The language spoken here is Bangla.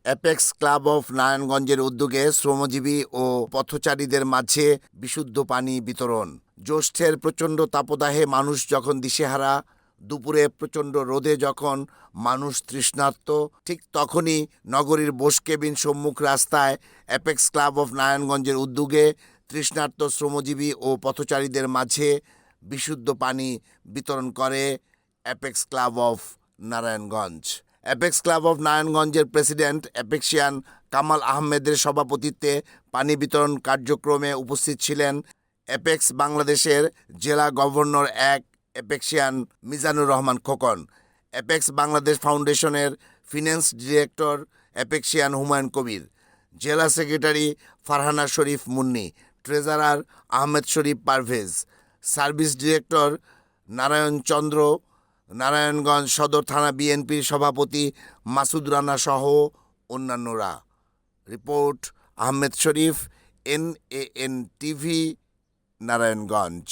অ্যাপেক্স ক্লাব অফ নারায়ণগঞ্জের উদ্যোগে শ্রমজীবী ও পথচারীদের মাঝে বিশুদ্ধ পানি বিতরণ। জ্যৈষ্ঠের প্রচণ্ড তাপদাহে মানুষ যখন দিশেহারা, দুপুরে প্রচণ্ড রোদে যখন মানুষ তৃষ্ণার্ত, ঠিক তখনই নগরীর বোসকেবিন সম্মুখ রাস্তায় অ্যাপেক্স ক্লাব অফ নারায়ণগঞ্জের উদ্যোগে তৃষ্ণার্ত শ্রমজীবী ও পথচারীদের মাঝে বিশুদ্ধ পানি বিতরণ করে apex club of Narayanganj. Apex club of নারায়ণগঞ্জের প্রেসিডেন্ট অ্যাপেক্সিয়ান কামাল আহমেদের সভাপতিত্বে পানি বিতরণ কার্যক্রমে উপস্থিত ছিলেন অ্যাপেক্স বাংলাদেশের জেলা গভর্নর অ্যাপেক্সিয়ান মিজানুর রহমান খোকন, অ্যাপেক্স বাংলাদেশ ফাউন্ডেশনের ফিন্যান্স ডিরেক্টর অ্যাপেক্সিয়ান হুমায়ুন কবির, জেলা সেক্রেটারি ফারহানা শরীফ মুন্নি, ট্রেজারার আহমেদ শরীফ পারভেজ, সার্ভিস ডিরেক্টর নারায়ণ চন্দ্র, নারায়ণগঞ্জ সদর থানা বিএনপির সভাপতি মাসুদ রানা সহ অন্যান্যরা। রিপোর্ট আহমেদ শরীফ, NAN টিভি, নারায়ণগঞ্জ।